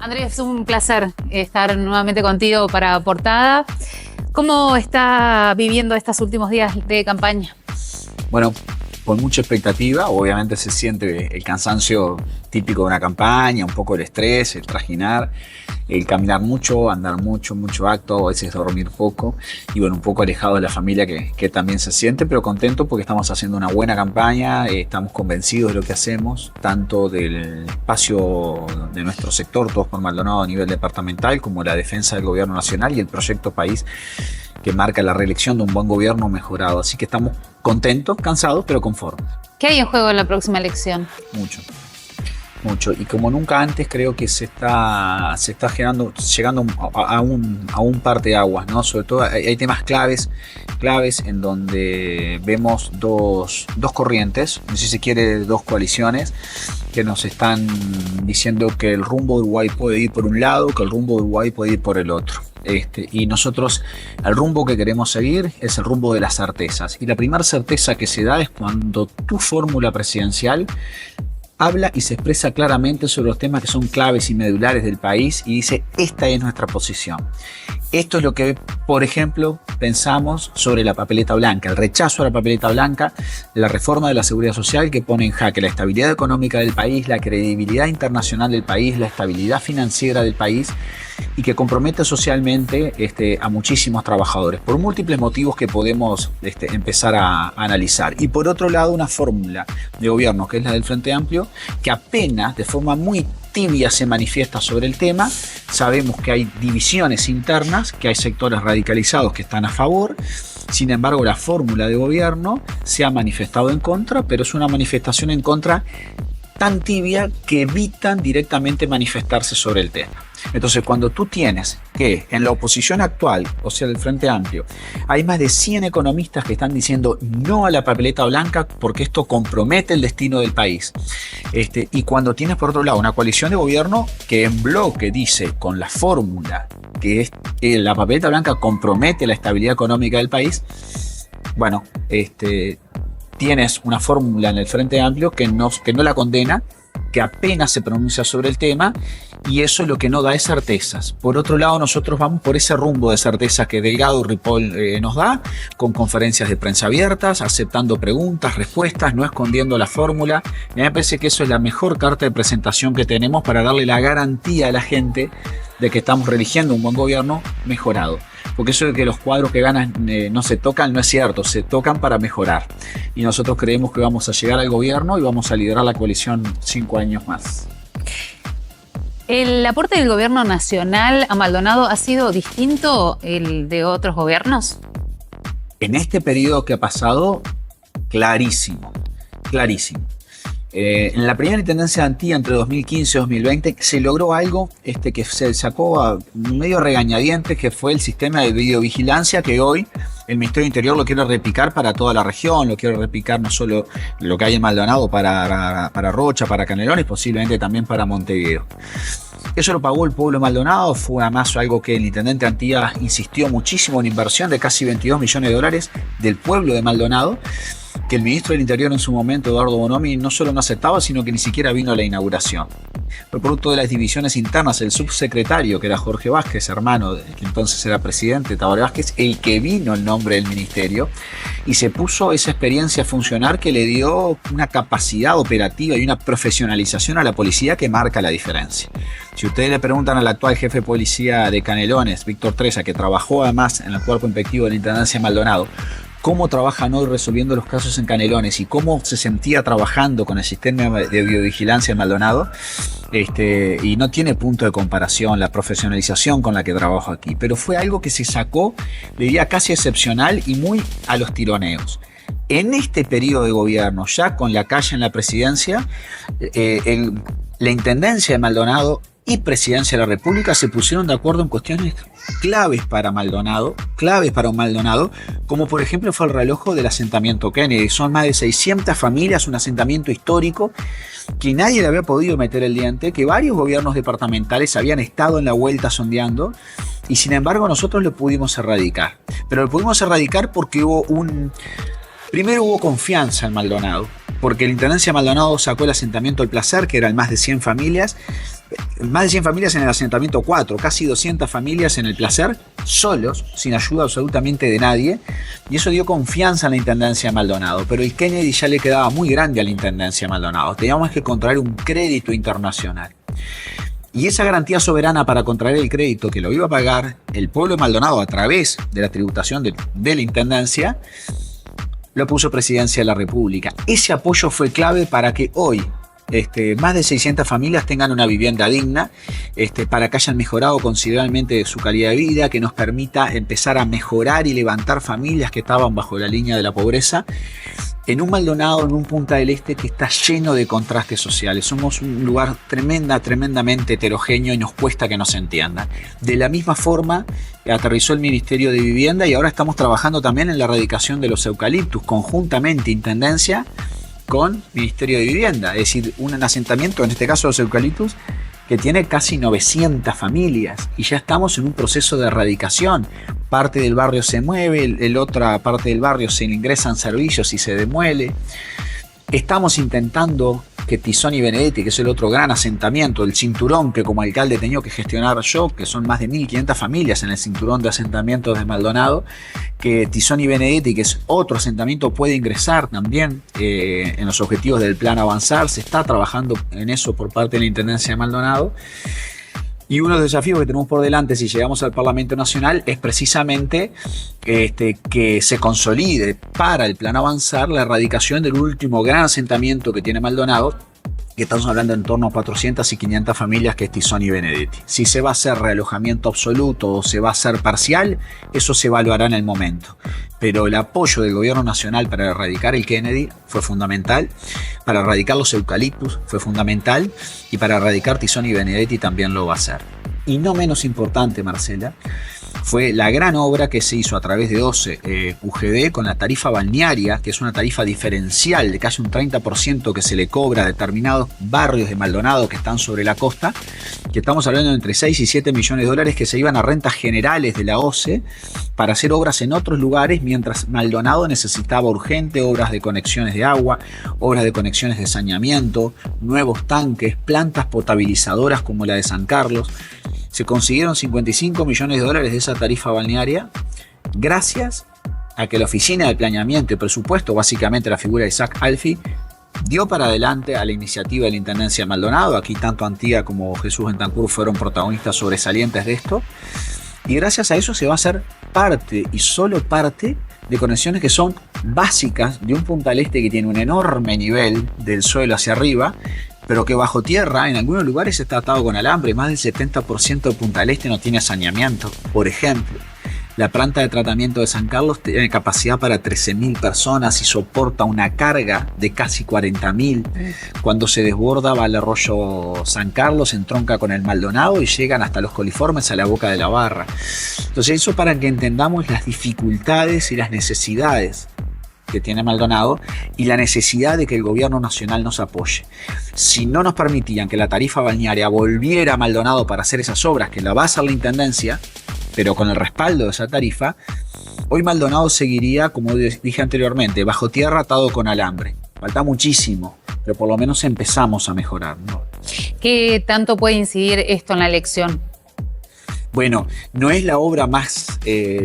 Andrés, un placer estar nuevamente contigo para Portada. ¿Cómo está viviendo estos últimos días de campaña? Bueno, con mucha expectativa, obviamente se siente el cansancio típico de una campaña, un poco el estrés, el trajinar, el caminar mucho, andar mucho acto, a veces dormir poco y bueno, un poco alejado de la familia que también se siente, pero contento porque estamos haciendo una buena campaña, estamos convencidos de lo que hacemos, tanto del espacio de nuestro sector, Todos por Maldonado a nivel departamental, como la defensa del gobierno nacional y el proyecto país que marca la reelección de un buen gobierno mejorado. Así que estamos contentos, cansados, pero conformes. ¿Qué hay en juego en la próxima elección? Mucho. Y como nunca antes creo que se está llegando a un parteaguas, ¿no? Sobre todo hay temas claves en donde vemos dos corrientes, no sé si se quiere dos coaliciones, que nos están diciendo que el rumbo de Uruguay puede ir por un lado, que el rumbo de Uruguay puede ir por el otro. Y nosotros, el rumbo que queremos seguir es el rumbo de las certezas. Y la primera certeza que se da es cuando tu fórmula presidencial habla y se expresa claramente sobre los temas que son claves y medulares del país y dice, esta es nuestra posición. Esto es lo que, por ejemplo, pensamos sobre la papeleta blanca, el rechazo a la papeleta blanca, la reforma de la seguridad social que pone en jaque la estabilidad económica del país, la credibilidad internacional del país, la estabilidad financiera del país y que compromete socialmente a muchísimos trabajadores por múltiples motivos que podemos empezar a analizar. Y por otro lado, una fórmula de gobierno que es la del Frente Amplio, que apenas de forma muy tibia se manifiesta sobre el tema. Sabemos que hay divisiones internas, que hay sectores radicalizados que están a favor. Sin embargo, la fórmula de gobierno se ha manifestado en contra, pero es una manifestación en contra tan tibia que evitan directamente manifestarse sobre el tema. Entonces, cuando tú tienes que en la oposición actual, o sea, del Frente Amplio, hay más de 100 economistas que están diciendo no a la papeleta blanca porque esto compromete el destino del país. Y cuando tienes, por otro lado, una coalición de gobierno que en bloque dice con la fórmula que la papeleta blanca compromete la estabilidad económica del país, bueno, tienes una fórmula en el Frente Amplio que no la condena, que apenas se pronuncia sobre el tema, y eso es lo que no da es certezas. Por otro lado, nosotros vamos por ese rumbo de certeza que Delgado y Ripoll nos da, con conferencias de prensa abiertas, aceptando preguntas, respuestas, no escondiendo la fórmula. Me parece que eso es la mejor carta de presentación que tenemos para darle la garantía a la gente de que estamos eligiendo un buen gobierno mejorado. Porque eso de que los cuadros que ganan no se tocan no es cierto, se tocan para mejorar. Y nosotros creemos que vamos a llegar al gobierno y vamos a liderar la coalición 5 años más. ¿El aporte del gobierno nacional a Maldonado ha sido distinto el de otros gobiernos? En este periodo que ha pasado, clarísimo. En la primera intendencia de Antía entre 2015 y 2020 se logró algo que se sacó a medio regañadientes, que fue el sistema de videovigilancia que hoy el Ministerio de Interior lo quiere replicar para toda la región, lo quiere replicar no solo lo que hay en Maldonado para Rocha, para Canelones, posiblemente también para Montevideo. Eso lo pagó el pueblo de Maldonado, fue además algo que el intendente Antía insistió muchísimo, una inversión de casi 22 millones de dólares del pueblo de Maldonado, que el ministro del Interior en su momento, Eduardo Bonomi, no solo no aceptaba, sino que ni siquiera vino a la inauguración. Fue producto de las divisiones internas, el subsecretario, que era Jorge Vázquez, hermano de que entonces era presidente, Tabaré Vázquez, el que vino en nombre del ministerio, y se puso esa experiencia a funcionar que le dio una capacidad operativa y una profesionalización a la policía que marca la diferencia. Si ustedes le preguntan al actual jefe de policía de Canelones, Víctor Treza, que trabajó además en el cuerpo inspectivo de la Intendencia de Maldonado, cómo trabajan hoy resolviendo los casos en Canelones y cómo se sentía trabajando con el sistema de videovigilancia en Maldonado, y no tiene punto de comparación la profesionalización con la que trabajo aquí, pero fue algo que se sacó, diría, casi excepcional y muy a los tironeos. En este periodo de gobierno, ya con la calle en la presidencia, la Intendencia de Maldonado y Presidencia de la República se pusieron de acuerdo en cuestiones claves para Maldonado, como por ejemplo fue el realojo del asentamiento Kennedy. Son más de 600 familias, un asentamiento histórico que nadie le había podido meter el diente, que varios gobiernos departamentales habían estado en la vuelta sondeando, y sin embargo nosotros lo pudimos erradicar. Pero lo pudimos erradicar porque primero hubo confianza en Maldonado, porque la Intendencia de Maldonado sacó el asentamiento El Placer, que eran más de 100 familias, Más de 100 familias en el asentamiento 4, casi 200 familias en el Placer, solos, sin ayuda absolutamente de nadie, y eso dio confianza a la Intendencia de Maldonado, pero el Kennedy ya le quedaba muy grande a la Intendencia de Maldonado, teníamos que contraer un crédito internacional. Y esa garantía soberana para contraer el crédito que lo iba a pagar el pueblo de Maldonado a través de la tributación de la Intendencia, lo puso Presidencia de la República. Ese apoyo fue clave para que hoy más de 600 familias tengan una vivienda digna, para que hayan mejorado considerablemente su calidad de vida, que nos permita empezar a mejorar y levantar familias que estaban bajo la línea de la pobreza, en un Maldonado, en un Punta del Este que está lleno de contrastes sociales. Somos un lugar tremendamente heterogéneo y nos cuesta que nos entiendan. De la misma forma, aterrizó el Ministerio de Vivienda y ahora estamos trabajando también en la erradicación de los eucaliptus, conjuntamente Intendencia con Ministerio de Vivienda, es decir, un asentamiento, en este caso los eucaliptus, que tiene casi 900 familias y ya estamos en un proceso de erradicación. Parte del barrio se mueve, la otra parte del barrio se ingresan servicios y se demuele. Estamos intentando que Tizón y Benedetti, que es el otro gran asentamiento, el cinturón que como alcalde he tenido que gestionar yo, que son más de 1.500 familias en el cinturón de asentamientos de Maldonado, que Tizón y Benedetti, que es otro asentamiento, puede ingresar también en los objetivos del plan Avanzar. Se está trabajando en eso por parte de la Intendencia de Maldonado. Y uno de los desafíos que tenemos por delante si llegamos al Parlamento Nacional es precisamente que se consolide para el plan Avanzar la erradicación del último gran asentamiento que tiene Maldonado, que estamos hablando en torno a 400 y 500 familias, que es Tizón y Benedetti. Si se va a hacer realojamiento absoluto o se va a hacer parcial, eso se evaluará en el momento. Pero el apoyo del gobierno nacional para erradicar el Kennedy fue fundamental, para erradicar los eucaliptus fue fundamental y para erradicar Tizón y Benedetti también lo va a hacer. Y no menos importante, Marcela, fue la gran obra que se hizo a través de OCE UGD con la tarifa balnearia, que es una tarifa diferencial de casi un 30% que se le cobra a determinados barrios de Maldonado que están sobre la costa, que estamos hablando de entre 6 y 7 millones de dólares que se iban a rentas generales de la OCE para hacer obras en otros lugares, mientras Maldonado necesitaba urgente obras de conexiones de agua, obras de conexiones de saneamiento, nuevos tanques, plantas potabilizadoras como la de San Carlos. Se consiguieron 55 millones de dólares de esa tarifa balnearia gracias a que la Oficina de Planeamiento y Presupuesto, básicamente la figura de Isaac Alfi, dio para adelante a la iniciativa de la Intendencia de Maldonado. Aquí tanto Antía como Jesús Bentancur fueron protagonistas sobresalientes de esto. Y gracias a eso se va a hacer parte y solo parte de conexiones que son básicas de un Punta del Este que tiene un enorme nivel del suelo hacia arriba, pero que bajo tierra en algunos lugares está atado con alambre. Más del 70% de Punta del Este no tiene saneamiento. Por ejemplo, la planta de tratamiento de San Carlos tiene capacidad para 13.000 personas y soporta una carga de casi 40.000. Cuando se desborda va al arroyo San Carlos, entronca con el Maldonado y llegan hasta los coliformes a la boca de la barra. Entonces eso para que entendamos las dificultades y las necesidades que tiene Maldonado y la necesidad de que el gobierno nacional nos apoye. Si no nos permitían que la tarifa balnearia volviera a Maldonado para hacer esas obras, que la va a hacer la Intendencia, pero con el respaldo de esa tarifa, hoy Maldonado seguiría, como dije anteriormente, bajo tierra atado con alambre. Falta muchísimo, pero por lo menos empezamos a mejorar, ¿no? ¿Qué tanto puede incidir esto en la elección? Bueno, no es la obra más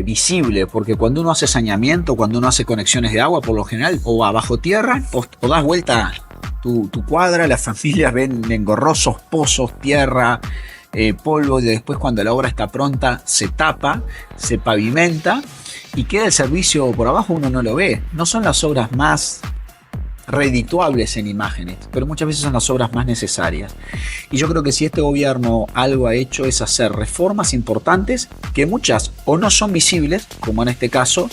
visible, porque cuando uno hace saneamiento, cuando uno hace conexiones de agua, por lo general, o va bajo tierra, o das vuelta tu cuadra, las familias ven engorrosos pozos, tierra, polvo, y después cuando la obra está pronta se tapa, se pavimenta y queda el servicio por abajo, uno no lo ve. No son las obras más redituables en imágenes, pero muchas veces son las obras más necesarias. Y yo creo que si este gobierno algo ha hecho es hacer reformas importantes que muchas o no son visibles, como en este caso,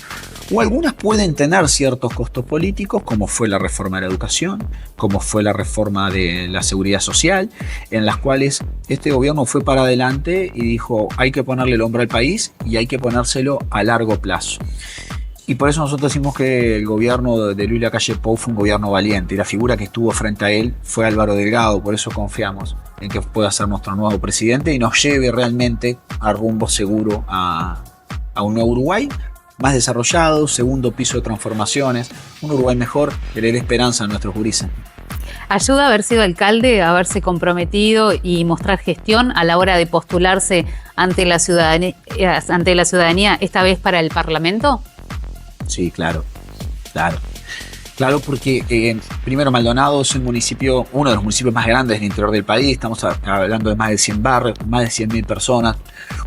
o algunas pueden tener ciertos costos políticos, como fue la reforma de la educación, como fue la reforma de la seguridad social, en las cuales este gobierno fue para adelante y dijo hay que ponerle el hombro al país y hay que ponérselo a largo plazo. Y por eso nosotros decimos que el gobierno de Luis Lacalle Pou fue un gobierno valiente y la figura que estuvo frente a él fue Álvaro Delgado. Por eso confiamos en que pueda ser nuestro nuevo presidente y nos lleve realmente a rumbo seguro a un nuevo Uruguay más desarrollado, segundo piso de transformaciones, un Uruguay mejor que le dé esperanza a nuestros gurises. ¿Ayuda haber sido alcalde, haberse comprometido y mostrar gestión a la hora de postularse ante la ciudadanía, esta vez para el Parlamento? Sí, claro. Claro, porque primero Maldonado es un municipio, uno de los municipios más grandes del interior del país. Estamos hablando de más de 100 barrios, más de 100.000 personas.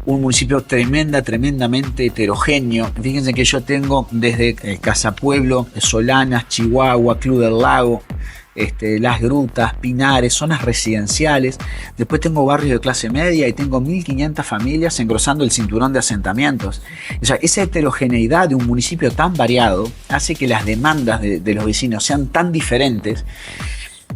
Un municipio tremendamente heterogéneo. Fíjense que yo tengo desde Casa Pueblo, Solanas, Chihuahua, Club del Lago, Las Grutas, Pinares, zonas residenciales. Después tengo barrios de clase media y tengo 1.500 familias engrosando el cinturón de asentamientos. O sea, esa heterogeneidad de un municipio tan variado hace que las demandas de los vecinos sean tan diferentes.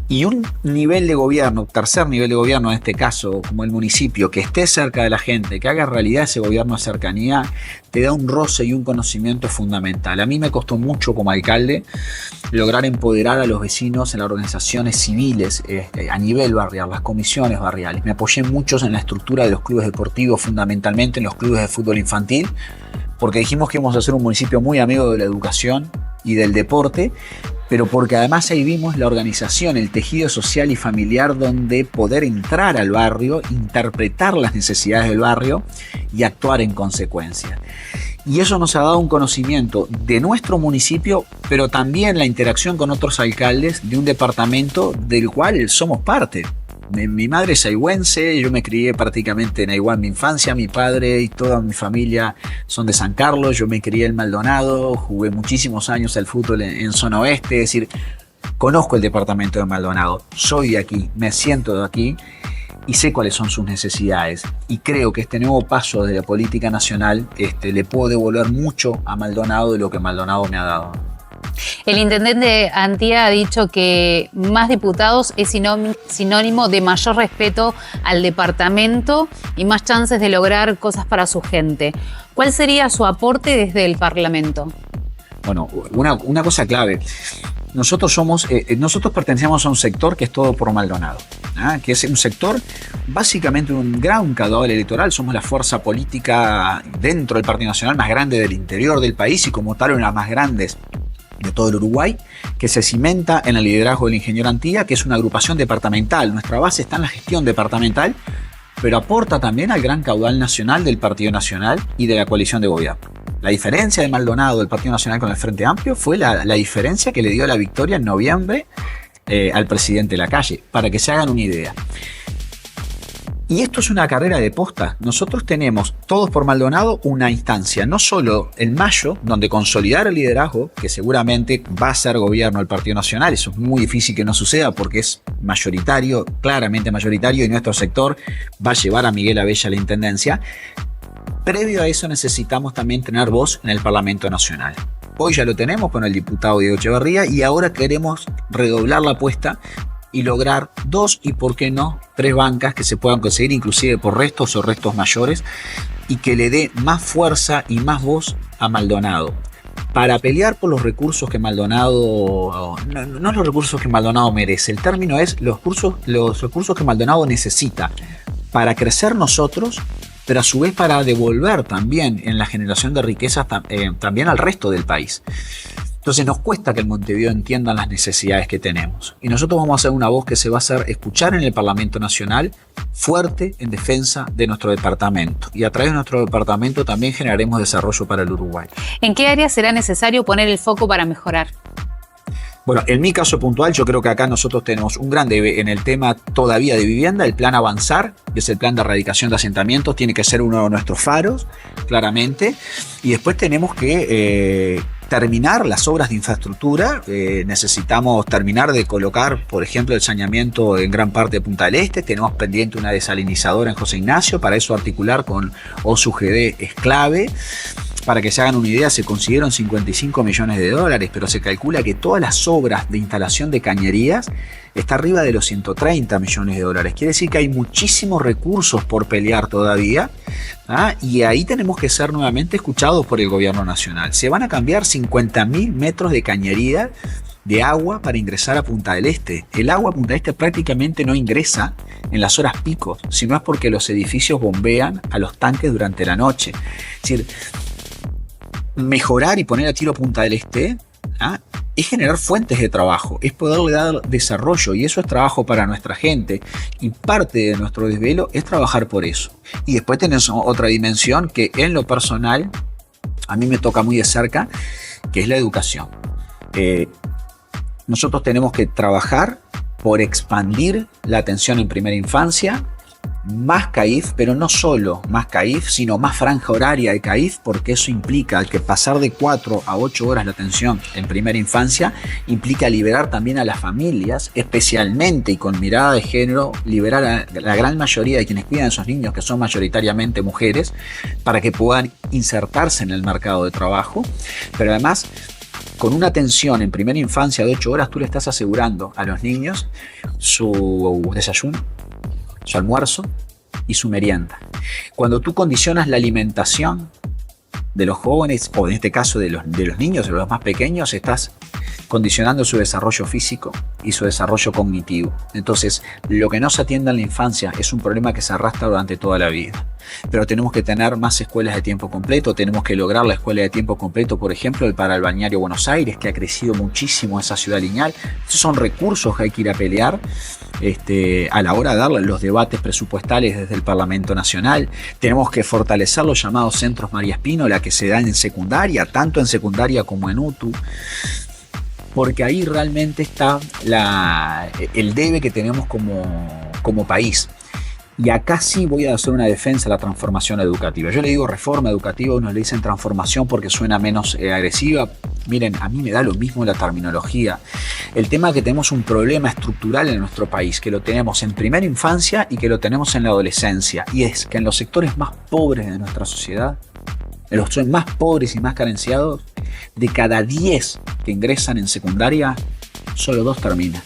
Y un nivel de gobierno, tercer nivel de gobierno en este caso, como el municipio, que esté cerca de la gente, que haga realidad ese gobierno de cercanía, te da un roce y un conocimiento fundamental. A mí me costó mucho como alcalde lograr empoderar a los vecinos en las organizaciones civiles a nivel barrial, las comisiones barriales. Me apoyé mucho en la estructura de los clubes deportivos, fundamentalmente en los clubes de fútbol infantil, porque dijimos que íbamos a ser un municipio muy amigo de la educación y del deporte, pero porque además ahí vimos la organización, el tejido social y familiar donde poder entrar al barrio, interpretar las necesidades del barrio y actuar en consecuencia. Y eso nos ha dado un conocimiento de nuestro municipio, pero también la interacción con otros alcaldes de un departamento del cual somos parte. Mi madre es aigüense, yo me crié prácticamente en Aigüá en mi infancia, mi padre y toda mi familia son de San Carlos, yo me crié en Maldonado, jugué muchísimos años al fútbol en zona oeste, es decir, conozco el departamento de Maldonado, soy de aquí, me siento de aquí y sé cuáles son sus necesidades. Y creo que este nuevo paso de la política nacional le puedo devolver mucho a Maldonado de lo que Maldonado me ha dado. El intendente Antía ha dicho que más diputados es sinónimo de mayor respeto al departamento y más chances de lograr cosas para su gente. ¿Cuál sería su aporte desde el Parlamento? Bueno, una cosa clave. Nosotros pertenecemos a un sector que es todo por Maldonado, que es un sector básicamente un gran caudal electoral. Somos la fuerza política dentro del Partido Nacional más grande del interior del país y como tal una de las más grandes de todo el Uruguay, que se cimenta en el liderazgo del ingeniero Antía, que es una agrupación departamental. Nuestra base está en la gestión departamental, pero aporta también al gran caudal nacional del Partido Nacional y de la coalición de gobierno. La diferencia de Maldonado del Partido Nacional con el Frente Amplio fue la diferencia que le dio la victoria en noviembre al presidente Lacalle, para que se hagan una idea. Y esto es una carrera de posta. Nosotros tenemos, todos por Maldonado, una instancia, no solo en mayo, donde consolidar el liderazgo, que seguramente va a ser gobierno del Partido Nacional. Eso es muy difícil que no suceda porque es mayoritario, claramente mayoritario, y nuestro sector va a llevar a Miguel Abella a la intendencia. Previo a eso necesitamos también tener voz en el Parlamento Nacional. Hoy ya lo tenemos con el diputado Diego Echeverría y ahora queremos redoblar la apuesta y lograr 2 y por qué no 3 bancas que se puedan conseguir inclusive por restos o restos mayores y que le dé más fuerza y más voz a Maldonado para pelear por los recursos que Maldonado, no los recursos que Maldonado merece, el término es los recursos que Maldonado necesita para crecer nosotros, pero a su vez para devolver también en la generación de riquezas también al resto del país. Entonces nos cuesta que en Montevideo entiendan las necesidades que tenemos. Y nosotros vamos a hacer una voz que se va a hacer escuchar en el Parlamento Nacional, fuerte en defensa de nuestro departamento. Y a través de nuestro departamento también generaremos desarrollo para el Uruguay. ¿En qué áreas será necesario poner el foco para mejorar? Bueno, en mi caso puntual, yo creo que acá nosotros tenemos un gran debe en el tema todavía de vivienda, el plan Avanzar, que es el plan de erradicación de asentamientos, tiene que ser uno de nuestros faros, claramente. Y después tenemos que terminar las obras de infraestructura. Necesitamos terminar de colocar, por ejemplo, el saneamiento en gran parte de Punta del Este. Tenemos pendiente una desalinizadora en José Ignacio. Para eso articular con OSUGD es clave. Para que se hagan una idea, se consiguieron 55 millones de dólares, pero se calcula que todas las obras de instalación de cañerías está arriba de los 130 millones de dólares. Quiere decir que hay muchísimos recursos por pelear todavía, y ahí tenemos que ser nuevamente escuchados por el gobierno nacional. Se van a cambiar 50.000 metros de cañería de agua para ingresar a Punta del Este. El agua a Punta del Este prácticamente no ingresa en las horas picos, sino es porque los edificios bombean a los tanques durante la noche. Es decir, mejorar y poner a tiro Punta del Este es generar fuentes de trabajo, es poderle dar desarrollo, y eso es trabajo para nuestra gente, y parte de nuestro desvelo es trabajar por eso. Y después tenés otra dimensión que en lo personal a mí me toca muy de cerca, que es la educación. Nosotros tenemos que trabajar por expandir la atención en primera infancia, más CAIF, pero no solo más CAIF, sino más franja horaria de CAIF, porque eso implica que pasar de 4 a 8 horas la atención en primera infancia implica liberar también a las familias, especialmente y con mirada de género, liberar a la gran mayoría de quienes cuidan a esos niños, que son mayoritariamente mujeres, para que puedan insertarse en el mercado de trabajo, pero además con una atención en primera infancia de 8 horas tú le estás asegurando a los niños su desayuno, su almuerzo y su merienda. Cuando tú condicionas la alimentación de los jóvenes, o en este caso de los niños, de los más pequeños, estás condicionando su desarrollo físico y su desarrollo cognitivo. Entonces, lo que no se atiende en la infancia es un problema que se arrastra durante toda la vida. Pero tenemos que tener más escuelas de tiempo completo, tenemos que lograr la escuela de tiempo completo, por ejemplo, para el Balneario Buenos Aires, que ha crecido muchísimo esa ciudad lineal. Esos son recursos que hay que ir a pelear a la hora de dar los debates presupuestales desde el Parlamento Nacional. Tenemos que fortalecer los llamados centros María Espínola, que se dan en secundaria, tanto en secundaria como en UTU, porque ahí realmente está el debe que tenemos como país. Y acá sí voy a hacer una defensa a la transformación educativa. Yo le digo reforma educativa, unos le dicen transformación porque suena menos agresiva. Miren, a mí me da lo mismo la terminología. El tema es que tenemos un problema estructural en nuestro país, que lo tenemos en primera infancia y que lo tenemos en la adolescencia. Y es que en los sectores más pobres de nuestra sociedad, en los sectores más pobres y más carenciados, de cada 10 que ingresan en secundaria, solo 2 terminan.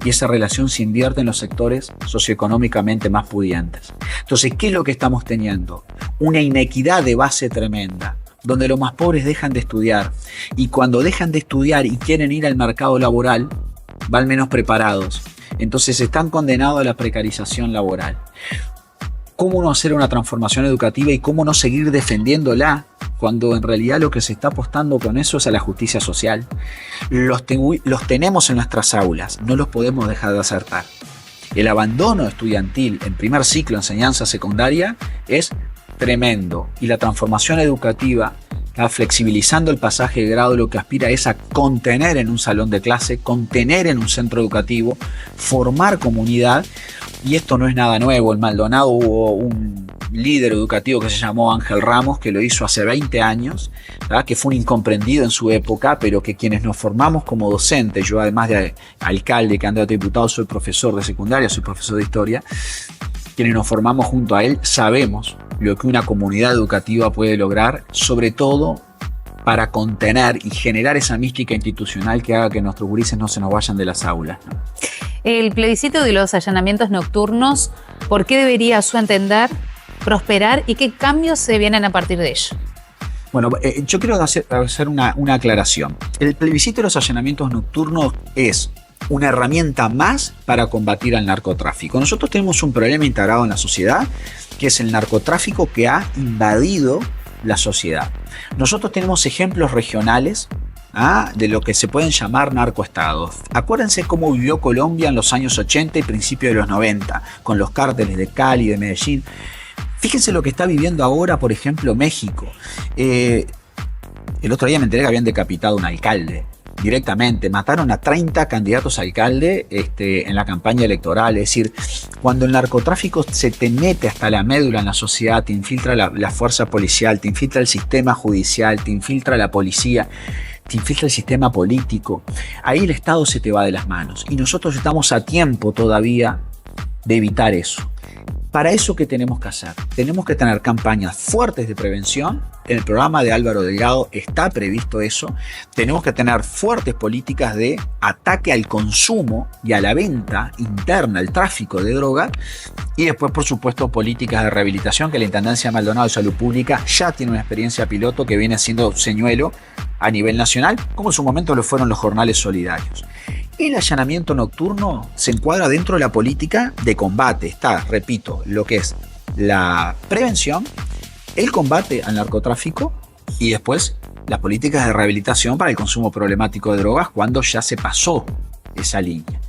Y esa relación se invierte en los sectores socioeconómicamente más pudientes. Entonces, ¿qué es lo que estamos teniendo? Una inequidad de base tremenda, donde los más pobres dejan de estudiar. Y cuando dejan de estudiar y quieren ir al mercado laboral, van menos preparados. Entonces están condenados a la precarización laboral. ¿Cómo no hacer una transformación educativa y cómo no seguir defendiéndola cuando en realidad lo que se está apostando con eso es a la justicia social? Los tenemos en nuestras aulas, no los podemos dejar de acertar. El abandono estudiantil en primer ciclo de enseñanza secundaria es tremendo, y la transformación educativa, flexibilizando el pasaje de grado, lo que aspira es a contener en un salón de clase, contener en un centro educativo, formar comunidad. Y esto no es nada nuevo. En Maldonado hubo un líder educativo que se llamó Ángel Ramos, que lo hizo hace 20 años, ¿verdad? Que fue un incomprendido en su época, pero que quienes nos formamos como docentes, yo además de alcalde, candidato a diputado, soy profesor de secundaria, soy profesor de historia, quienes nos formamos junto a él sabemos lo que una comunidad educativa puede lograr, sobre todo para contener y generar esa mística institucional que haga que nuestros gurises no se nos vayan de las aulas, ¿no? El plebiscito de los allanamientos nocturnos, ¿por qué debería, a su entender, prosperar y qué cambios se vienen a partir de ello? Bueno, yo quiero hacer una aclaración. El plebiscito de los allanamientos nocturnos es una herramienta más para combatir al narcotráfico. Nosotros tenemos un problema integrado en la sociedad, que es el narcotráfico que ha invadido la sociedad. Nosotros tenemos ejemplos regionales de lo que se pueden llamar narcoestados. Acuérdense cómo vivió Colombia en los años 80 y principios de los 90, con los cárteles de Cali, de Medellín. Fíjense lo que está viviendo ahora, por ejemplo, México. El otro día me enteré que habían decapitado a un alcalde directamente. Mataron a 30 candidatos a alcalde en la campaña electoral. Es decir, cuando el narcotráfico se te mete hasta la médula en la sociedad, te infiltra la fuerza policial, te infiltra el sistema judicial, te infiltra la policía, te infiltra el sistema político, ahí el Estado se te va de las manos. Y nosotros estamos a tiempo todavía de evitar eso. Para eso, ¿qué tenemos que hacer? Tenemos que tener campañas fuertes de prevención. En el programa de Álvaro Delgado está previsto eso. Tenemos que tener fuertes políticas de ataque al consumo y a la venta interna, al tráfico de drogas. Y después, por supuesto, políticas de rehabilitación, que la Intendencia de Maldonado de Salud Pública ya tiene una experiencia piloto que viene siendo señuelo a nivel nacional, como en su momento lo fueron los jornales solidarios. El allanamiento nocturno se encuadra dentro de la política de combate. Está, repito, lo que es la prevención, el combate al narcotráfico y después las políticas de rehabilitación para el consumo problemático de drogas cuando ya se pasó esa línea.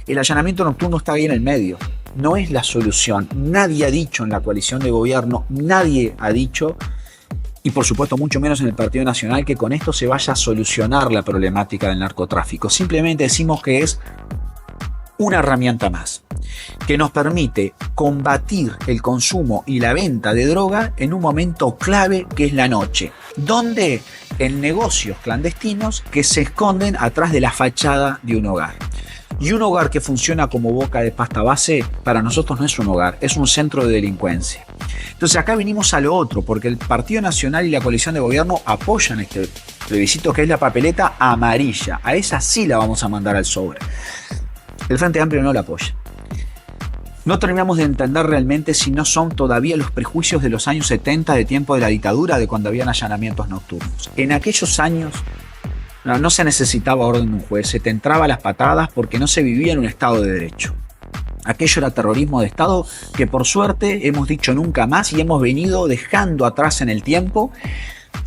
El allanamiento nocturno está ahí en el medio. No es la solución. Nadie ha dicho en la coalición de gobierno, nadie ha dicho, y por supuesto mucho menos en el Partido Nacional, que con esto se vaya a solucionar la problemática del narcotráfico. Simplemente decimos que es una herramienta más que nos permite combatir el consumo y la venta de droga en un momento clave que es la noche, donde en negocios clandestinos que se esconden atrás de la fachada de un hogar. Y un hogar que funciona como boca de pasta base, para nosotros no es un hogar, es un centro de delincuencia. Entonces acá venimos a lo otro, porque el Partido Nacional y la coalición de gobierno apoyan este plebiscito, que es la papeleta amarilla. A esa sí la vamos a mandar al sobre. El Frente Amplio no la apoya. No terminamos de entender realmente si no son todavía los prejuicios de los años 70, de tiempo de la dictadura, de cuando habían allanamientos nocturnos. En aquellos años no se necesitaba orden de un juez, se te entraba a las patadas porque no se vivía en un Estado de Derecho. Aquello era terrorismo de Estado que por suerte hemos dicho nunca más y hemos venido dejando atrás en el tiempo.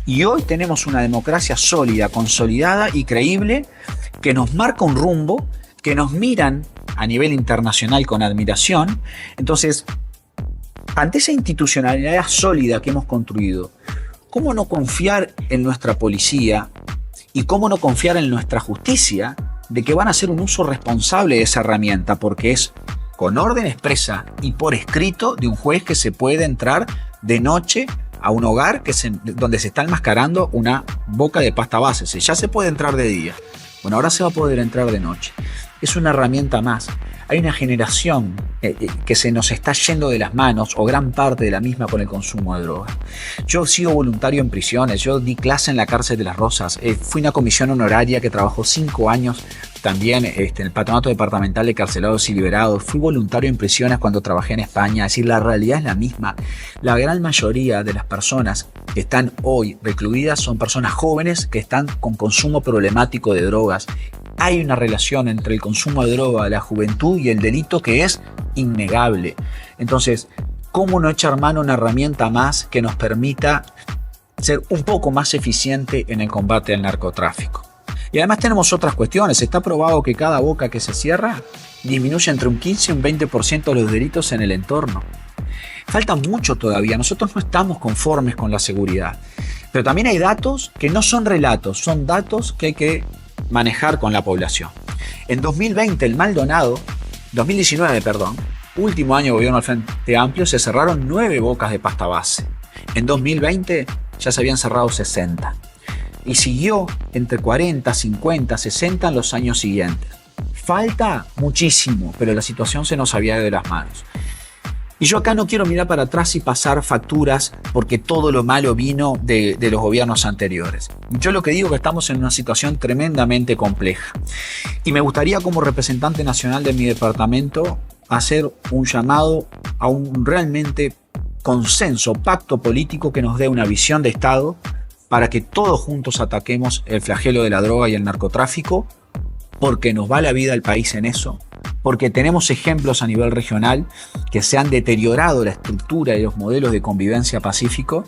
Y hoy tenemos una democracia sólida, consolidada y creíble que nos marca un rumbo, que nos miran a nivel internacional con admiración. Entonces, ante esa institucionalidad sólida que hemos construido, ¿cómo no confiar en nuestra policía y cómo no confiar en nuestra justicia de que van a hacer un uso responsable de esa herramienta? Porque es con orden expresa y por escrito de un juez que se puede entrar de noche a un hogar donde se está enmascarando una boca de pasta base. Ya se puede entrar de día. Bueno, ahora se va a poder entrar de noche. Es una herramienta más. Hay una generación que se nos está yendo de las manos, o gran parte de la misma, con el consumo de drogas. Yo he sido voluntario en prisiones, yo di clase en la cárcel de Las Rosas, fui una comisión honoraria que trabajó 5 años también en el Patronato Departamental de Carcelados y Liberados. Fui voluntario en prisiones cuando trabajé en España. Es decir, la realidad es la misma. La gran mayoría de las personas que están hoy recluidas son personas jóvenes que están con consumo problemático de drogas. Hay una relación entre el consumo de droga, la juventud y el delito que es innegable. Entonces, ¿cómo no echar mano a una herramienta más que nos permita ser un poco más eficiente en el combate al narcotráfico? Y además tenemos otras cuestiones. Está probado que cada boca que se cierra disminuye entre un 15 y un 20% los delitos en el entorno. Falta mucho todavía. Nosotros no estamos conformes con la seguridad. Pero también hay datos que no son relatos, son datos que hay que manejar con la población. En 2019, último año de gobierno del Frente Amplio, se cerraron 9 bocas de pasta base. En 2020 ya se habían cerrado 60. Y siguió entre 40, 50, 60 en los años siguientes. Falta muchísimo, pero la situación se nos había ido de las manos. Y yo acá no quiero mirar para atrás y pasar facturas porque todo lo malo vino de los gobiernos anteriores. Yo lo que digo es que estamos en una situación tremendamente compleja. Y me gustaría, como representante nacional de mi departamento, hacer un llamado a un realmente consenso, pacto político que nos dé una visión de Estado para que todos juntos ataquemos el flagelo de la droga y el narcotráfico, porque nos va la vida al país en eso, porque tenemos ejemplos a nivel regional que se han deteriorado la estructura y los modelos de convivencia pacífico.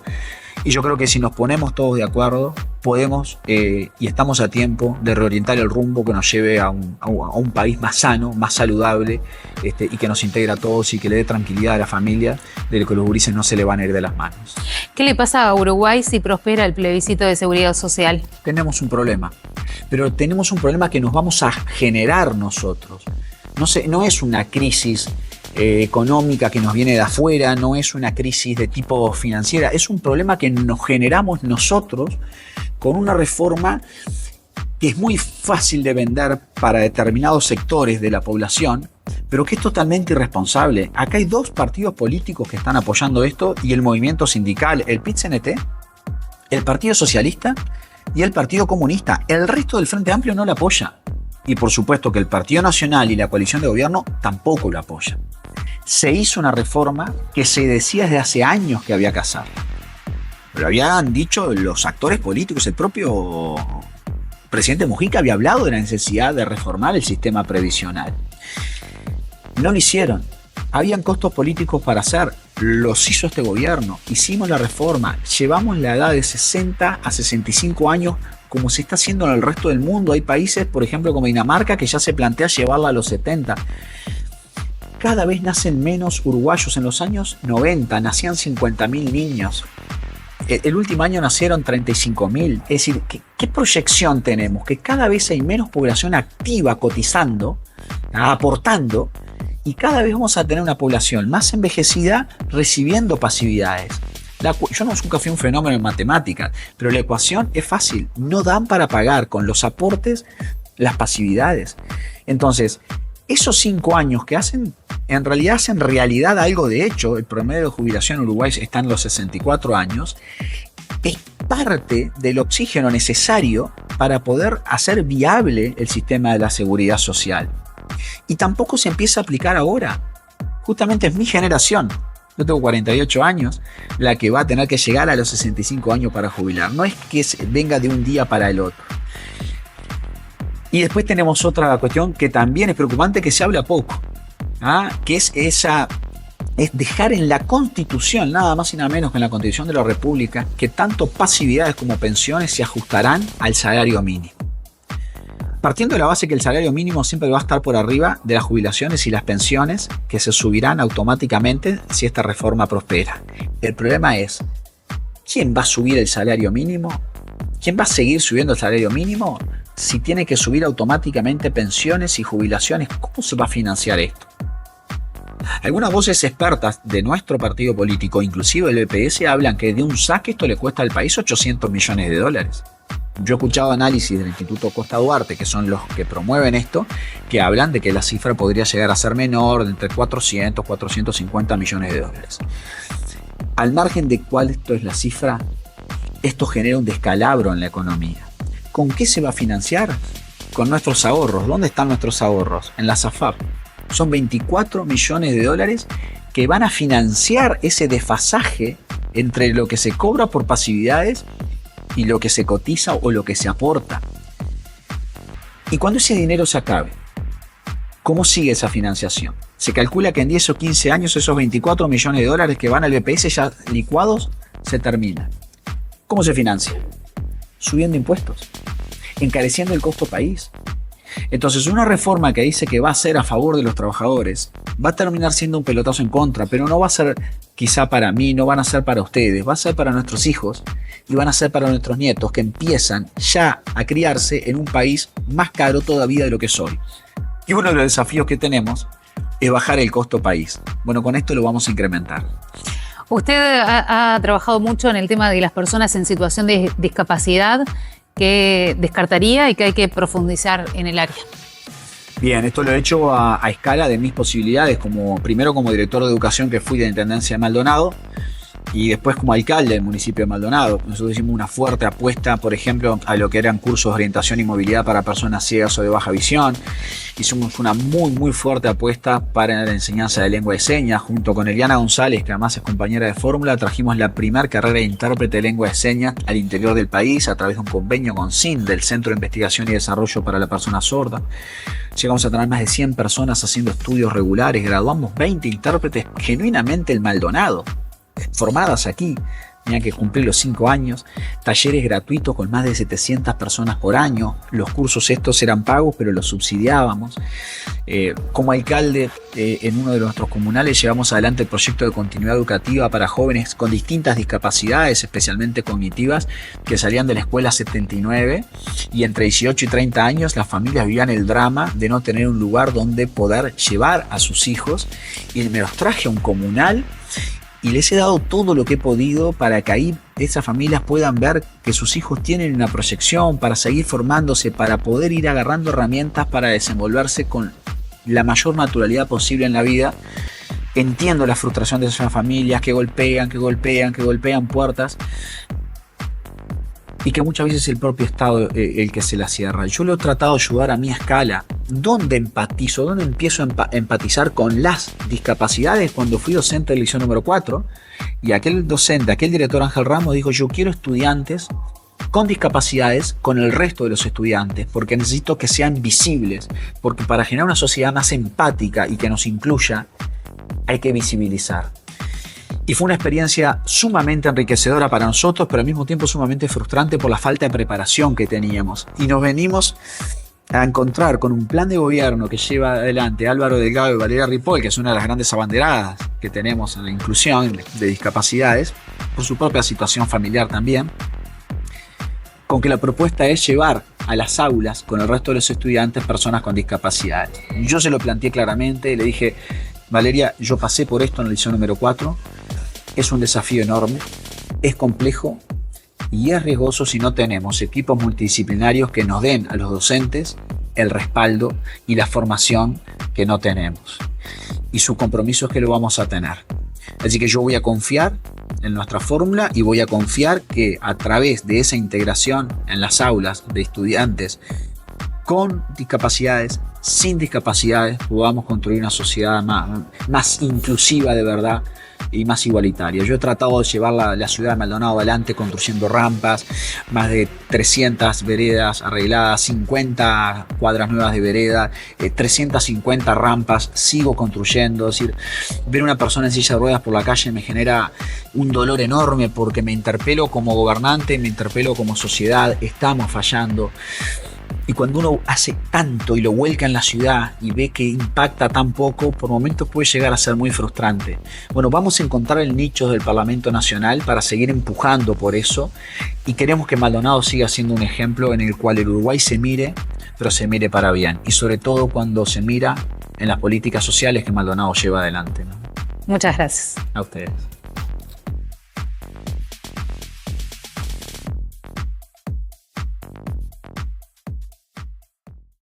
Y yo creo que si nos ponemos todos de acuerdo, podemos y estamos a tiempo de reorientar el rumbo que nos lleve a un país más sano, más saludable, y que nos integre a todos y que le dé tranquilidad a la familia de que los gurises no se le van a ir de las manos. ¿Qué le pasa a Uruguay si prospera el plebiscito de seguridad social? Tenemos un problema, pero tenemos un problema que nos vamos a generar nosotros. No es una crisis económica que nos viene de afuera, no es una crisis de tipo financiera, es un problema que nos generamos nosotros con una reforma que es muy fácil de vender para determinados sectores de la población, pero que es totalmente irresponsable. Acá hay 2 partidos políticos que están apoyando esto y el movimiento sindical, el PIT-CNT, el Partido Socialista y el Partido Comunista. El resto del Frente Amplio no lo apoya. Y por supuesto que el Partido Nacional y la coalición de gobierno tampoco lo apoyan. Se hizo una reforma que se decía desde hace años que había que hacerla. Lo habían dicho los actores políticos, el propio presidente Mujica había hablado de la necesidad de reformar el sistema previsional. No lo hicieron. Habían costos políticos para hacer, los hizo este gobierno, hicimos la reforma, llevamos la edad de 60 a 65 años como se está haciendo en el resto del mundo. Hay países, por ejemplo, como Dinamarca, que ya se plantea llevarla a los 70. Cada vez nacen menos uruguayos. En los años 90 nacían 50.000 niños. El último año nacieron 35.000. Es decir, ¿qué proyección tenemos? Que cada vez hay menos población activa cotizando, aportando, y cada vez vamos a tener una población más envejecida recibiendo pasividades. Yo nunca fui un fenómeno en matemáticas, pero la ecuación es fácil. No dan para pagar con los aportes las pasividades. Entonces, esos 5 años que hacen, en realidad hacen realidad algo de hecho. El promedio de jubilación en Uruguay está en los 64 años. Es parte del oxígeno necesario para poder hacer viable el sistema de la seguridad social. Y tampoco se empieza a aplicar ahora. Justamente es mi generación. Yo tengo 48 años, la que va a tener que llegar a los 65 años para jubilar. No es que venga de un día para el otro. Y después tenemos otra cuestión que también es preocupante, que se habla poco, que es dejar en la Constitución, nada más y nada menos que en la Constitución de la República, que tanto pasividades como pensiones se ajustarán al salario mínimo. Partiendo de la base que el salario mínimo siempre va a estar por arriba de las jubilaciones y las pensiones, que se subirán automáticamente si esta reforma prospera. El problema es, ¿quién va a subir el salario mínimo? ¿Quién va a seguir subiendo el salario mínimo si tiene que subir automáticamente pensiones y jubilaciones? ¿Cómo se va a financiar esto? Algunas voces expertas de nuestro partido político, inclusive el BPS, hablan que de un saque esto le cuesta al país 800 millones de dólares. Yo he escuchado análisis del Instituto Costa Duarte, que son los que promueven esto, que hablan de que la cifra podría llegar a ser menor, de entre 400 y 450 millones de dólares. Al margen de cuál esto es la cifra, esto genera un descalabro en la economía. ¿Con qué se va a financiar? Con nuestros ahorros. ¿Dónde están nuestros ahorros? En la SAFAP. Son 24 millones de dólares que van a financiar ese desfasaje entre lo que se cobra por pasividades y lo que se cotiza o lo que se aporta. Y cuando ese dinero se acabe, ¿cómo sigue esa financiación? Se calcula que en 10 o 15 años esos 24 millones de dólares que van al BPS ya licuados se terminan. ¿Cómo se financia? Subiendo impuestos, encareciendo el costo país. Entonces, una reforma que dice que va a ser a favor de los trabajadores va a terminar siendo un pelotazo en contra, pero no va a ser quizá para mí, no van a ser para ustedes, va a ser para nuestros hijos y van a ser para nuestros nietos, que empiezan ya a criarse en un país más caro todavía de lo que es hoy. Y uno de los desafíos que tenemos es bajar el costo país. Bueno, con esto lo vamos a incrementar. Usted ha trabajado mucho en el tema de las personas en situación de discapacidad, que descartaría y que hay que profundizar en el área. Bien, esto lo he hecho a escala de mis posibilidades, primero como director de educación que fui de la Intendencia de Maldonado y después como alcalde del municipio de Maldonado. Nosotros hicimos una fuerte apuesta, por ejemplo, a lo que eran cursos de orientación y movilidad para personas ciegas o de baja visión. Hicimos una muy fuerte apuesta para la enseñanza de lengua de señas. Junto con Eliana González, que además es compañera de Fórmula, trajimos la primera carrera de intérprete de lengua de señas al interior del país a través de un convenio con CIN, del Centro de Investigación y Desarrollo para la Persona Sorda. Llegamos a tener más de 100 personas haciendo estudios regulares. Graduamos 20 intérpretes genuinamente en Maldonado, formadas aquí. Tenían que cumplir los 5 años, talleres gratuitos con más de 700 personas por año. Los cursos estos eran pagos, pero los subsidiábamos. Como alcalde, en uno de nuestros comunales llevamos adelante el proyecto de continuidad educativa para jóvenes con distintas discapacidades, especialmente cognitivas, que salían de la escuela 79 y entre 18 y 30 años las familias vivían el drama de no tener un lugar donde poder llevar a sus hijos, y me los traje a un comunal y les he dado todo lo que he podido para que ahí esas familias puedan ver que sus hijos tienen una proyección para seguir formándose, para poder ir agarrando herramientas para desenvolverse con la mayor naturalidad posible en la vida. Entiendo la frustración de esas familias que golpean puertas y que muchas veces es el propio Estado el que se la cierra. Yo lo he tratado de ayudar a mi escala. ¿Dónde empatizo? ¿Dónde empiezo a empatizar con las discapacidades? Cuando fui docente de la liceo número 4 y aquel director Ángel Ramos dijo: yo quiero estudiantes con discapacidades con el resto de los estudiantes, porque necesito que sean visibles, porque para generar una sociedad más empática y que nos incluya, hay que visibilizar. Y fue una experiencia sumamente enriquecedora para nosotros, pero al mismo tiempo sumamente frustrante por la falta de preparación que teníamos. Y nos venimos a encontrar con un plan de gobierno que lleva adelante Álvaro Delgado y Valeria Ripoll, que es una de las grandes abanderadas que tenemos en la inclusión de discapacidades, por su propia situación familiar también, con que la propuesta es llevar a las aulas con el resto de los estudiantes personas con discapacidades. Yo se lo planteé claramente, le dije, Valeria, yo pasé por esto en el liceo número 4, es un desafío enorme, es complejo y es riesgoso si no tenemos equipos multidisciplinarios que nos den a los docentes el respaldo y la formación que no tenemos. Y su compromiso es que lo vamos a tener. Así que yo voy a confiar en nuestra fórmula y voy a confiar que a través de esa integración en las aulas de estudiantes con discapacidades, sin discapacidades, podamos construir una sociedad más inclusiva de verdad y más igualitaria. Yo he tratado de llevar la ciudad de Maldonado adelante construyendo rampas, más de 300 veredas arregladas, 50 cuadras nuevas de vereda, 350 rampas, sigo construyendo. Es decir, ver una persona en silla de ruedas por la calle me genera un dolor enorme porque me interpelo como gobernante, me interpelo como sociedad, estamos fallando. Y cuando uno hace tanto y lo vuelca en la ciudad y ve que impacta tan poco, por momentos puede llegar a ser muy frustrante. Bueno, vamos a encontrar el nicho del Parlamento Nacional para seguir empujando por eso y queremos que Maldonado siga siendo un ejemplo en el cual el Uruguay se mire, pero se mire para bien. Y sobre todo cuando se mira en las políticas sociales que Maldonado lleva adelante, ¿no? Muchas gracias. A ustedes.